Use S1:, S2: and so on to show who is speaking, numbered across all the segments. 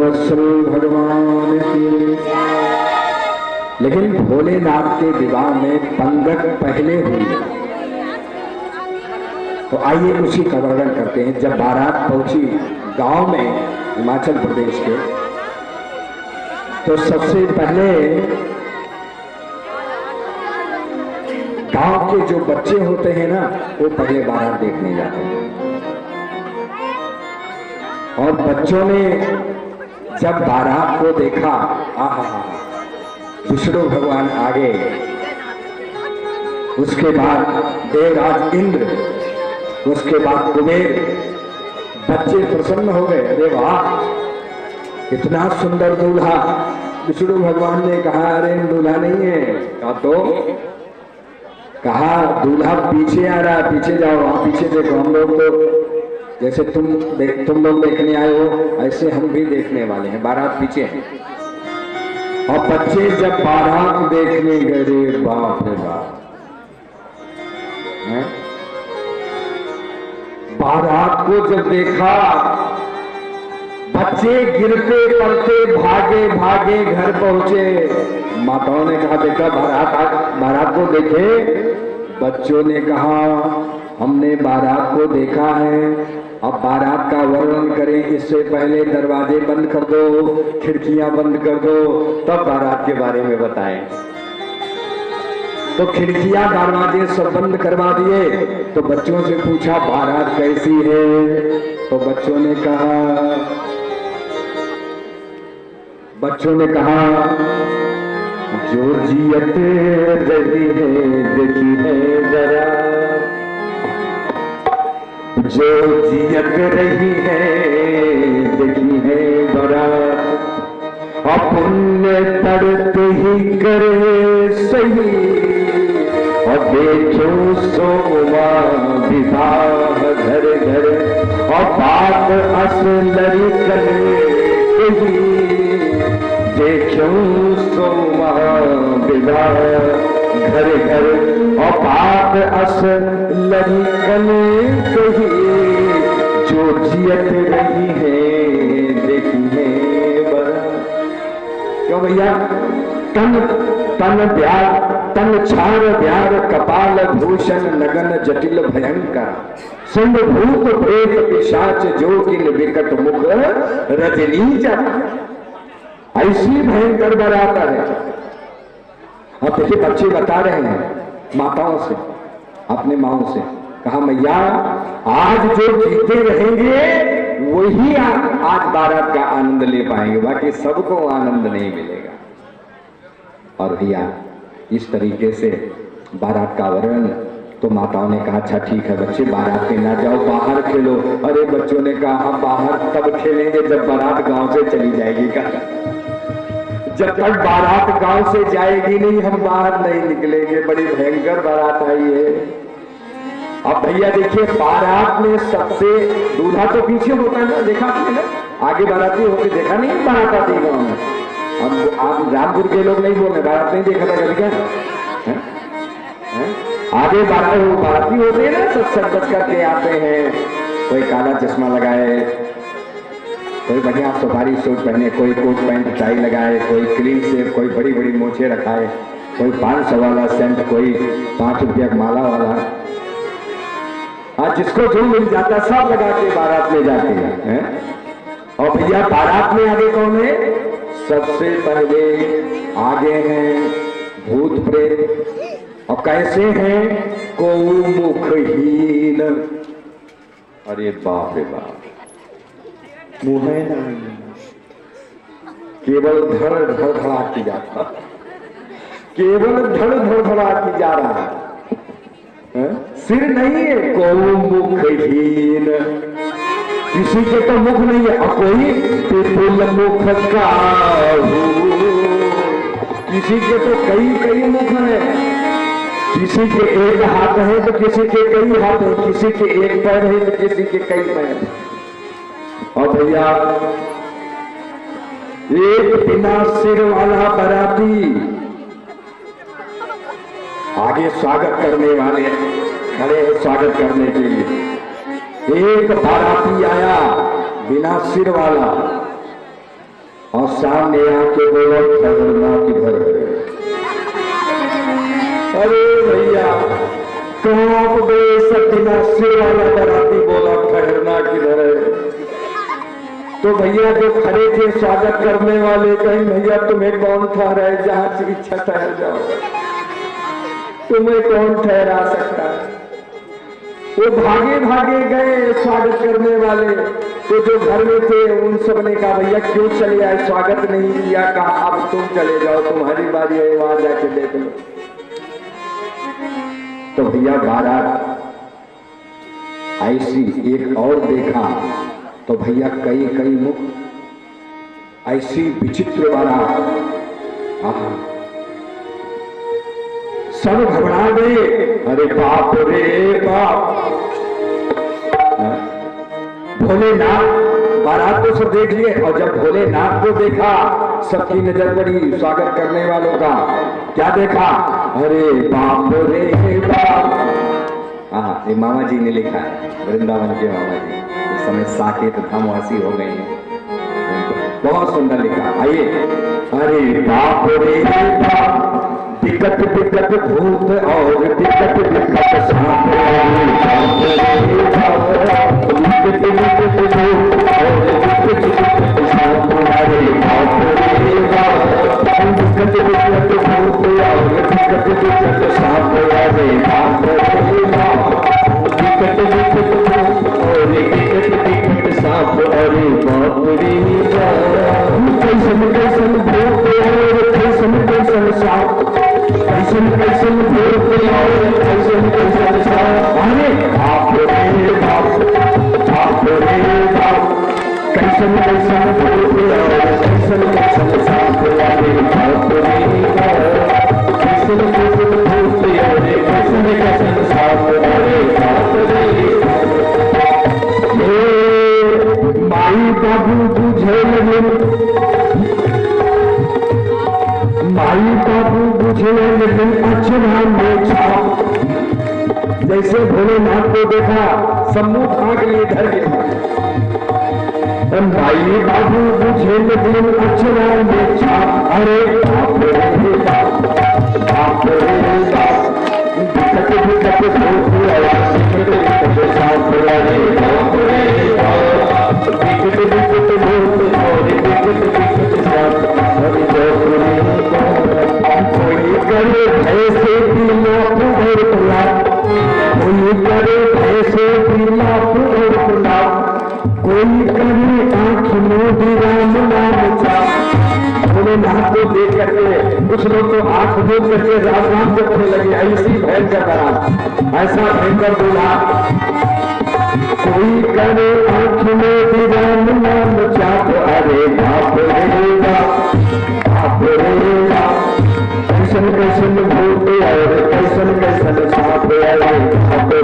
S1: वत्सल भगवान की। लेकिन भोलेनाथ के विवाह में पंगत पहले हुई। तो आइए उसी का वर्णन करते हैं। जब बारात पहुंची गांव में हिमाचल प्रदेश के, तो सबसे पहले गांव के जो बच्चे होते हैं ना, वो पहले बारात देखने जाते हैं। और बच्चों ने जब बारात को देखा, आहा, विष्णु भगवान आगे, उसके बाद देवराज इंद्र, उसके बाद कुबेर, बच्चे प्रसन्न हो गए। अरे वाह, इतना सुंदर दूल्हा। विष्णु भगवान ने कहा, अरे दूल्हा नहीं है। कहा दूल्हा पीछे आ रहा, पीछे जाओ, आप पीछे देखो। हम लोग तो जैसे तुम लोग देखने आए हो, ऐसे हम भी देखने वाले हैं। बारात पीछे है। और बच्चे जब बारात देखने गए, बाप रे बाप, बारात को जब देखा, बच्चे गिरते पड़ते भागे भागे घर पहुंचे। माताओं ने कहा, बेटा बारात को देखे। बच्चों ने कहा, हमने बारात को देखा है, अब बारात का वर्णन करें इससे पहले दरवाजे बंद कर दो, खिड़कियां बंद कर दो, तब बारात के बारे में बताएं। तो खिड़कियां दरवाजे सब बंद करवा दिए। तो बच्चों से पूछा, बारात कैसी है? तो बच्चों ने कहा, जॉर्जियत रही है देखी है जरा, जॉर्जियत रही है देखी है बड़ा, पुण्य तड़ते ही करे सही, और देखो सोमा विवाह घर घर, और बात असलरी करे देखो सोमा विवाह घर घर, और बात असलरी करे जो जियत रही है देखी है बड़ा। क्यों भैया? तन छार ब्यार कपाल भूषण लगन जटिल भयंकर, सिंधभूत प्रेत पिशाच जो किन विकट मुख रजनी जरा। ऐसी भयंकर बारात है। अब देखिए, बच्चे बता रहे हैं माताओं से, अपने माओं से, कहा मैया आज जो जीते रहेंगे वही आज बारात का आनंद ले पाएंगे, बाकी सबको आनंद नहीं मिलेगा। और भैया इस तरीके से बारात का वर्णन। तो माताओं ने कहा, अच्छा ठीक है बच्चे, बारात में ना जाओ, बाहर खेलो। अरे बच्चों ने कहा, हम बाहर तब खेलेंगे जब बारात गांव से चली जाएगी। का जब तक बारात गांव से जाएगी नहीं, हम बाहर नहीं निकलेंगे। बड़ी भयंकर बारात आई है। अब भैया देखिए, बारात में सबसे दूल्हा तो पीछे होता है ना, देखा आपने ना, आगे बाराती होके देखा नहीं बारात आती है गाँव में। अब आप रामपुर के लोग नहीं बोल रहे, बारात नहीं देखा था कभी क्या? आगे बाराती होते हैं ना, सब सज करके आते हैं। कोई काला चश्मा लगाए, कोई बढ़िया सफारी सूट पहने, कोई कोट पैंट टाई लगाए, कोई क्लीन शेव, कोई बड़ी बड़ी मोछे रखाए, कोई 500 वाला सेंट, कोई 5 रुपया माला वाला। आज जिसको जो मिल जाता सब लगा के बारात में जाते हैं। और भैया बारात में आगे कौन है? सबसे पहले आगे हैं भूत प्रेत। और कैसे हैं? को मुखहीन। अरे बाप रे बाप, मुंह है ना, केवल धड़ धड़ धड़ाती जाता, केवल धड़ धड़ धड़ाती जा रहा है। सिर नहीं है, को मुखहीन। किसी के तो मुख नहीं है, और कोई विपुल मुख का, किसी के तो कई मुख है। किसी के एक हाथ है तो किसी के कई हाथ है, किसी के एक पैर है तो किसी के कई पैर। और भैया एक बिना सिर वाला बाराती, आगे स्वागत करने वाले खड़े हैं स्वागत करने के लिए। एक बाराती आया बिना सिर वाला, और सामने आके बोलो ठहरना किधर है। अरे भैया कहाँ आप गए? सत्यनाशी वाला बराती बोला ठहरना किधर है। तो भैया जो खड़े थे स्वागत करने वाले कहीं भैया तुम्हें कौन ठहरा है? जहां से इच्छा ठहर जाओ, तुम्हें कौन ठहरा सकता है? वो भागे भागे गए स्वागत करने वाले। तो जो घर में थे उन सब ने कहा भैया क्यों चले आए, स्वागत नहीं किया? कहा अब तुम चले जाओ, तुम्हारी बारी है, वहां जाके देख लो। तो भैया बारात ऐसी एक और देखा तो भैया कई कई मुख ऐसी विचित्र बारात, सब घबरा गए। अरे बाप रे बाप, भोलेनाथ बारात तो सब देख लिए और जब भोलेनाथ को देखा सबकी नजर पड़ी स्वागत करने वालों का। क्या देखा? अरे बाप रे बाप। हाँ, ये मामा जी ने लिखा है, वृंदावन के मामा जी इस समय साकेत धामवासी हो गए हैं, बहुत सुंदर लिखा। आइए, अरे बाप रे बाप, दिक्कत दिक्कत भूत और दिक्कत दिक्कत सांप, जैसे भोलेनाथ को देखा सम्मुख आग लिए धर गया। भाई बाबू मुझे लेकिन अक्षरा में छाप। अरे बाप रे बाप, बाप रे बाप, दिक्कत दिक्कत भूत दिक्कत सांप, अरे बाप रे बाप, दिक्कत दिक्कत भूत और दिक्कत दिक्कत सांप। अरे बाप रे बाप, कोई करे ऐसे पीला पुगर पुला, कोई करे ऐसे पीला पुगर पुला, कोई करे आंख मोदी राम नाम चा। भोलेनाथ को देख करके कुछ लोग तो आंख मूंद करके राम नाम जपने लगे। ऐसी भयंकर बरात, ऐसा भयंकर दूल्हा। कोई करे आंख मोदी राम नाम चा। अरे बाप रे बाप, बाप रे बाप, कैसन कैसन भूत और कैसन कैसन सांप। अरे बाप रे,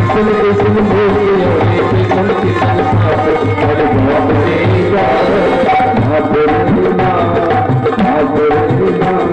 S1: कैसन कैसन भूत और कैसन कैसन सांप। अरे बाप रे बाप, बाप रे बाप, बाप रे बाप।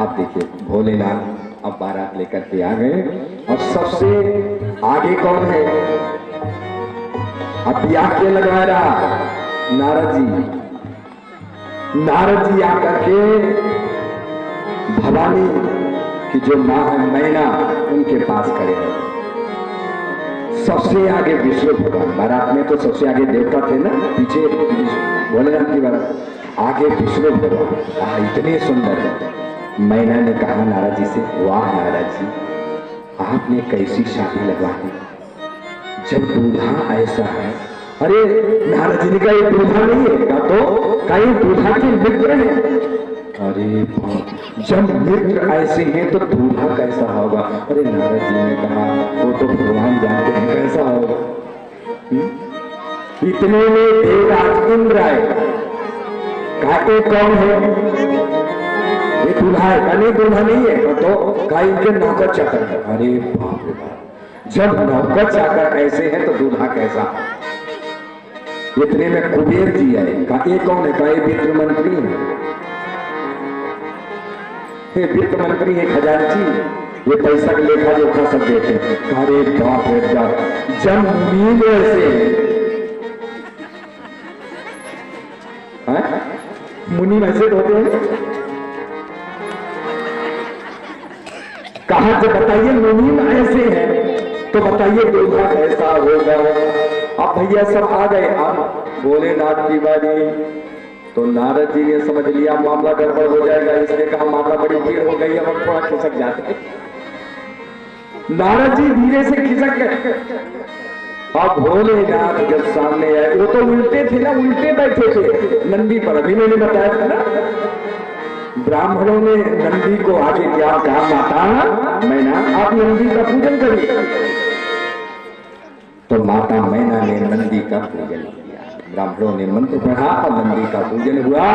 S1: आप देखिए भोलेनाथ अब बारात लेकर के आ गए और सबसे आगे कौन है? अब ब्याह के लगवा रहा नारद जी। नारद जी आकर के भवानी की जो माँ है मैना उनके पास खड़े हैं। सबसे आगे विष्णु भगवान, बारात में तो सबसे आगे देवता थे ना, पीछे भोलेनाथ की बारात, आगे विष्णु भगवान। इतने सुंदर है। मैना ने कहा नारद जी से, वाह नारद जी, आपने कैसी शादी लगवा दी जब दूल्हा ऐसा है। अरे नारद जी ने कहा ये दूल्हा नहीं है का, तो कहीं दूल्हा के मित्र है। अरे जब मित्र ऐसे हैं तो दूल्हा कैसा होगा? अरे नारद जी ने कहा वो तो भगवान जानते हैं कैसा होगा। इतने में देवराज इंद्र आए। कहते कौन है? ये दूल्हा है। नहीं दूल्हा नहीं है, तो का इनके नौकर चाकर है। अरे बाप रे बाप, जब नौकर चाकर ऐसे हैं तो दूल्हा कैसा? इतने में कुबेर जी आए। कहा ये कौन है? कहा ये वित्त मंत्री है, वित्त मंत्री है, खजांची। ये पैसा का लेखा जोखा सब देखे। अरे बाप रे बाप, जब मुनीम ऐसे हैं, मुनीम ऐसे होते हैं। कहा जब बताइए मुनीम ऐसे हैं तो बताइए दूल्हा कैसा होगा। अब भैया सब आ गए, अब भोलेनाथ की बारी। तो नारद जी ने समझ लिया मामला गड़बड़ हो जाएगा, इसने कहा माता बड़ी भीड़ हो गई, अब हम थोड़ा खिसक जाते। नारद जी धीरे से खिसक गए। अब भोलेनाथ जब सामने आए, वो तो उल्टे थे ना, उल्टे बैठे थे नंदी पर। अभी मैंने बताया था ना, ब्राह्मणों ने नंदी को आगे क्या कहा, माता मैना आप नंदी का पूजन करिए। तो माता मैना ने नंदी का पूजन किया, ब्राह्मणों ने मंत्र पढ़ा और नंदी का पूजन हुआ।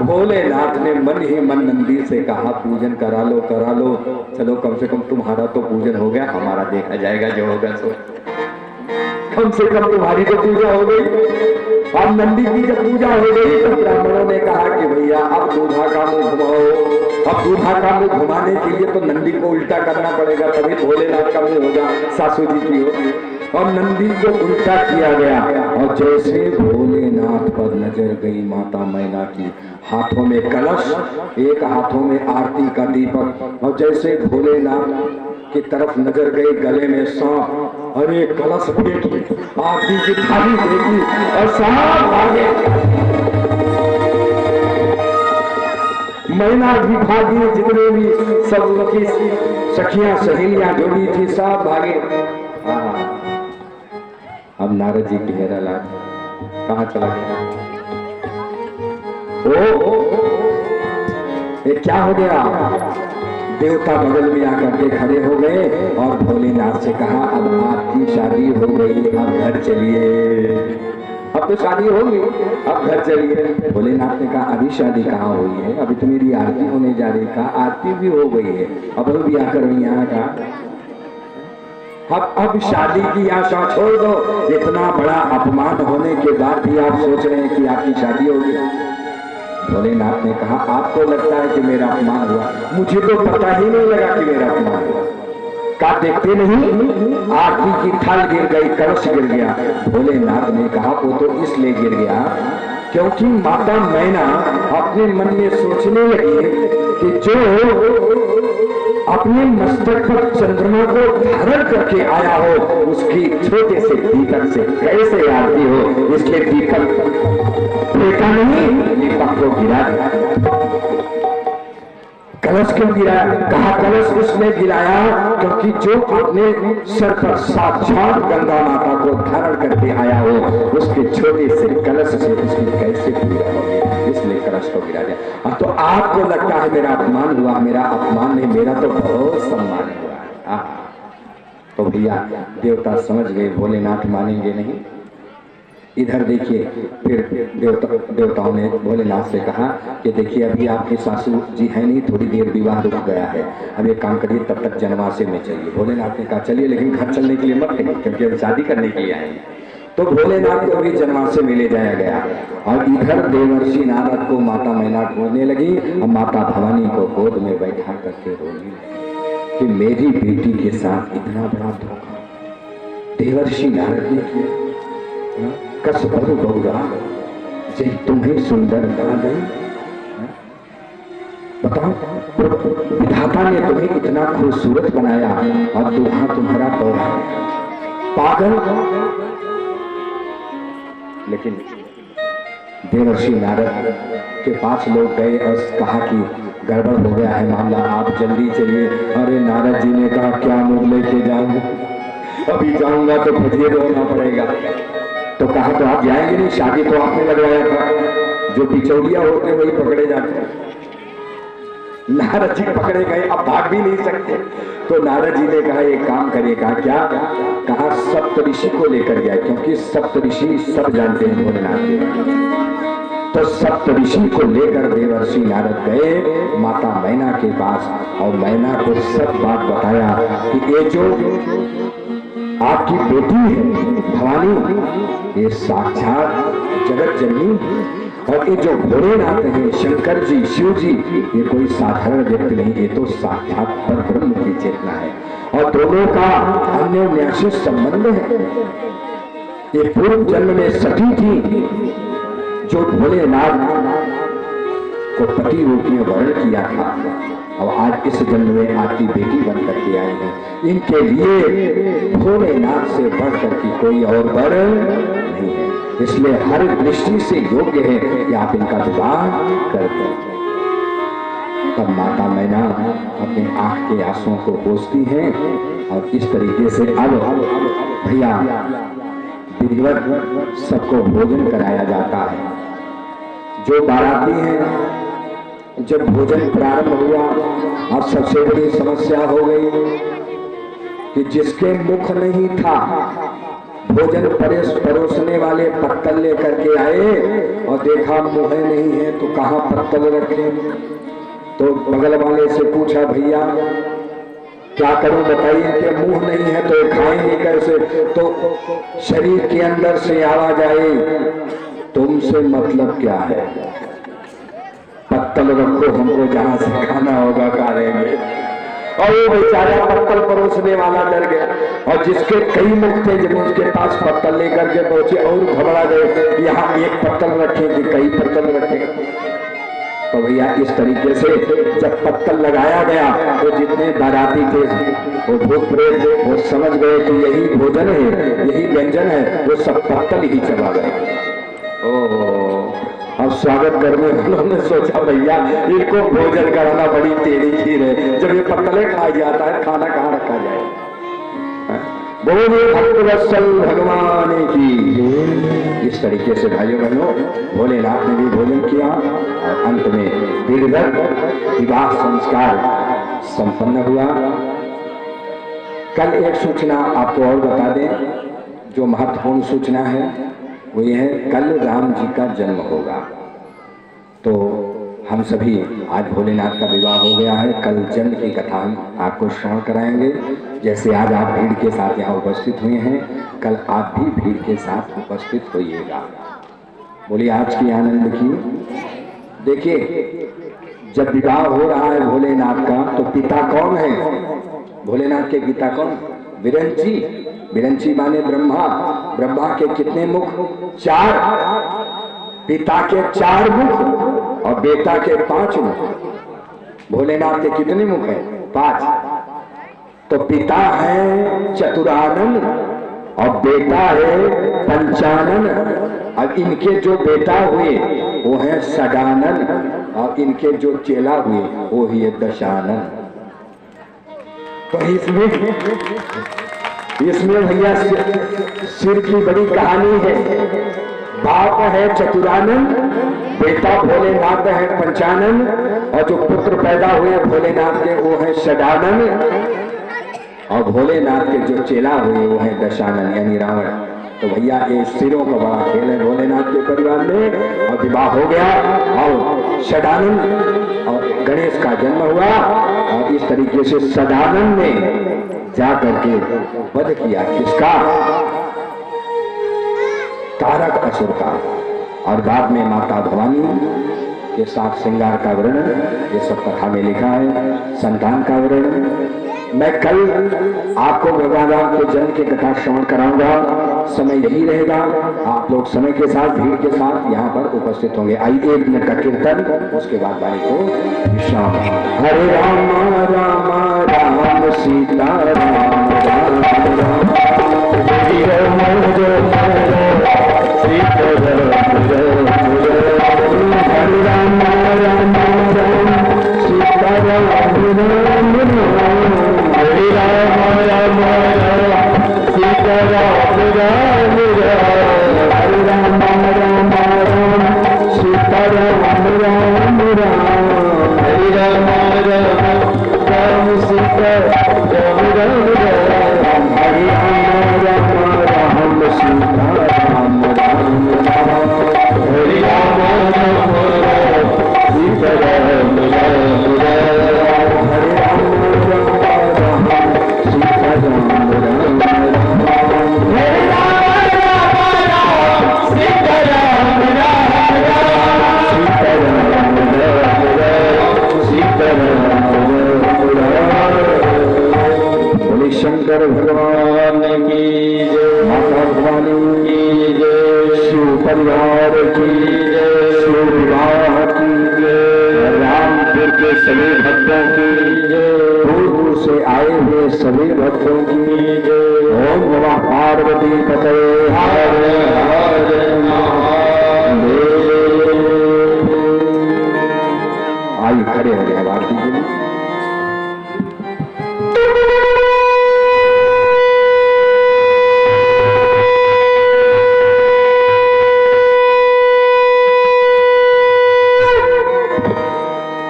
S1: भोलेनाथ ने मन ही मन नंदी से कहा पूजन करा लो करा लो, चलो कम से कम तुम्हारा तो पूजन हो गया, हमारा देखा जाएगा जो होगा सो। कम से कम तुम्हारी तो पूजा हो गई। अब नंदी की जब पूजा हो गई तो ब्राह्मणों ने कहा कि भैया अब दूल्हा का मुंह घुमाओ। अब दूल्हा का मुंह घुमाने के लिए तो नंदी को उल्टा करना पड़ेगा, तभी भोलेनाथ का मुंह होगा, सासू जी की हो। और नंदी को उल्टा किया गया और जैसे भोलेनाथ पर नजर गई माता मैना की, हाथों में कलश, एक हाथों में आरती का दीपक, और जैसे भोलेनाथ की तरफ नजर गई गले में सांप, अरे कलश देखी, आरती की थाली देखी और सांप भागे। मैना भी भागी, जितने भी सब की सखियां सहेलियां जोड़ी थी सब भागे। अब नारद जी घेरा ला, कहां चला गया? ओ ये क्या हो गया? देवता बगल में आकर के खड़े हो गए और भोलेनाथ से कहा अब आपकी शादी हो गई, अब घर चलिए। अब तो शादी हो गई, अब घर चलिए। भोलेनाथ ने कहा अभी शादी कहाँ हुई है, अभी तो मेरी आरती होने जा रही। कहा आरती भी हो गई है, अब भी आकर यहाँ का अब शादी की आशा छोड़ दो। इतना बड़ा अपमान होने के बाद भी आप सोच रहे हैं कि आपकी शादी होगी। भोलेनाथ ने कहा आपको लगता है कि मेरा अपमान हुआ, मुझे तो पता ही नहीं लगा कि मेरा अपमान हुआ। का देखते नहीं आरती की थाल गिर गई, कलश गिर गया। भोलेनाथ ने कहा वो तो इसलिए गिर गया क्योंकि माता मैना अपने मन में सोचने लगी कि जो अपने मस्तक पर चंद्रमा को धारण करके आया हो, उसकी छोटे से दीपक से कैसे आरती हो। इसलिए दीपक फेंका नहीं, दीपक को गिरा दिया। कलश क्यों गिराया? कहा कलश उसने गिराया क्योंकि जो अपने सर पर साक्षात गंगा माता को धारण करके आया हो, उसके छोटे से कलश से उसकी कैसे पूजा होगी, इसलिए कलश को गिरा दिया। तो आपको लगता है मेरा अपमान हुआ, मेरा अपमान नहीं, मेरा तो बहुत सम्मान हुआ। तो भैया देवता समझ गए भोलेनाथ मानेंगे नहीं। इधर देखिए फिर देवताओं ने भोलेनाथ से कहा कि देखिए अभी आपकी सासू जी है नहीं, थोड़ी देर विवाह रुक गया है, अब एक काम करिए तब तक जनवासे में चलिए। भोलेनाथ ने कहा चलिए, लेकिन घर चलने के लिए मत कहिए क्योंकि हम शादी करने के लिए आए। तो भोलेनाथ को भी जनवासे में ले जाया गया और इधर देवर्षि नारद को माता मैना ढूंढने लगी और माता भवानी को गोद में बैठा करके रोने लगी कि मेरी बेटी के साथ इतना बड़ा धोखा देवर्षि नारद ने किया। कस बहु बहुरा जे तुम्हें सुंदर बना दे। बताओ विधाता ने तुम्हें इतना खूबसूरत बनाया और दूल्हा तुम्हारा बौरा पागल। लेकिन देवर्षि नारद के पास लोग गए और कहा कि गड़बड़ हो गया है मामला, आप जल्दी चलिए। अरे नारद जी ने कहा क्या मुंह लेके जाऊंगा, अभी जाऊंगा तो मुझे रोना पड़ेगा। तो कहा तो आप जाएंगे नहीं, शादी तो आपने लगवाया था, जो बिचौलिया होते वही पकड़े जाते हैं। नारद जी पकड़े गए, अब भाग भी नहीं सकते। तो नारद जी ने कहा एक काम करिए। कहा क्या? कहा सप्तऋषि को लेकर गया, क्योंकि सप्तऋषि सब जानते हैं भोलेनाथ। तो सप्तऋषि को लेकर देवर्षि नारद गए माता मैना के पास और मैना को सब बात बताया कि ये जो आपकी बेटी है भवानी, ये साक्षात जगत जननी और ये जो भोलेनाथ हैं, शंकर जी, शिव जी, ये कोई साधारण व्यक्ति नहीं, ये तो साक्षात परब्रह्म की चेतना है और दोनों का अन्योन्याश्रित संबंध है। ये पूर्व जन्म में सती थी जो भोलेनाथ को पति रूप में वर्ण किया था और आज इस जन्म में आपकी बेटी बन करके आई है। इनके लिए भोलेनाथ से बढ़ करके कोई और वर नहीं है, इसलिए हर दृष्टि से योग्य है कि आप इनका विवाह कर दें। तब माता मैना अपने आंख के आंसुओं को पोंछती हैं और इस तरीके से अब भैया विधिवत सबको भोजन कराया जाता है। जो बाराती हैं, जब भोजन प्रारंभ हुआ, अब सबसे बड़ी समस्या हो गई कि जिसके मुख नहीं था, भोजन परोसने वाले पत्तल लेकर के आए और देखा मुंह नहीं है तो कहाँ पत्तल रखे। तो बगल वाले से पूछा, भैया क्या करूं बताइए कि मुंह नहीं है तो खाएंगे कैसे। तो शरीर के अंदर से आवाज आई, तुमसे मतलब क्या है, पत्तल रखो, हमको जहां से खाना होगा खा लेंगे। और वो बेचारा पत्तल परोसने वाला डर गया और जिसके कई मुख थे जब उसके पास पत्तल लेकर के पहुंचे और घबरा गए, यहाँ एक पत्तल रखे कि कई पत्तल रखे। तो भैया इस तरीके से जब पत्तल लगाया गया तो जितने बाराती थे वो भूत प्रेत वो समझ गए कि यही भोजन है, यही व्यंजन है, वो सब पत्तल ही चबा गए। अब स्वागत करने वालों ने सोचा, भैया इनको भोजन कराना बड़ी तेरी खीर है, जब ये पत्तले खा जाता है खाना कहाँ रखा जाए। बोले भक्तवत्सल भगवान की। इस तरीके से भाइयों बहनों भोलेनाथ ने भी भोजन किया और अंत में विधिवत विवाह संस्कार संपन्न हुआ। कल एक सूचना आपको और बता दें, जो महत्वपूर्ण सूचना है वो ये है, कल राम जी का जन्म होगा। तो हम सभी आज भोलेनाथ का विवाह हो गया है, कल जन्म की कथा आपको श्रवण कराएंगे। जैसे आज आप भीड़ के साथ यहाँ उपस्थित हुए हैं, कल आप भी भीड़ के साथ उपस्थित होइएगा। बोलिए आज की आनंद की। देखिए जब विवाह हो रहा है भोलेनाथ का तो पिता कौन है, भोलेनाथ के पिता कौन, विरंची। विरंची माने ब्रह्मा। ब्रह्मा के कितने मुख, 4। पिता के 4 मुख और बेटा के 5 मुख। भोलेनाथ के कितने मुख हैं, 5। तो पिता है चतुरानन और बेटा है पंचानन। अब इनके जो बेटा हुए वो है षडानन और इनके जो चेला हुए वो ही है दशानन। तो इसमें भैया सिर की बड़ी कहानी है। बाप है चतुरानन, बेटा भोलेनाथ है पंचानन और जो पुत्र पैदा हुए भोलेनाथ के वो है षडानन और भोलेनाथ के जो चेला हुए वो है दशानन यानी रावण। तो भैया ये सिरों का बड़ा खेल है भोलेनाथ के परिवार में। और विवाह हो गया और षडानन और गणेश का जन्म हुआ और इस तरीके से षडानन ने जा करके वध किया किसका, तारक असुर का। और बाद में माता भवानी के साथ श्रृंगार का वर्णन ये सब कथा में लिखा है, संतान का वर्णन। मैं कल आपको भगवान राम के जन्म की कथा श्रवण कराऊंगा, समय यही रहेगा। आप लोग समय के साथ भीड़ के साथ यहाँ पर उपस्थित होंगे। आइए 1 मिनट का कीर्तन, उसके बाद वाणी को विश्राम। हरे राम राम राम सीता राम राम राम सीता राम हरे राम राम राम सीता राम राम हरे राम राम राम सीता राम राम हरे राम राम राम सीता राम राम हरे राम राम सीता राम राम हरे राम राम भगवानी की जय, शिव परिवार की जय, शिव विवाह की जय, रामपुर के सभी भक्तों की जय, दूर दूर से आए हुए सभी भक्तों की जय। ओम नमः पार्वती पते हर हर महादेव। आइए खड़े हो गए आरती के लिए।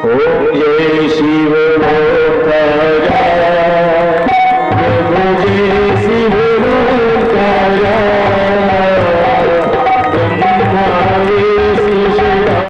S1: ओम जय शिव भक्त जय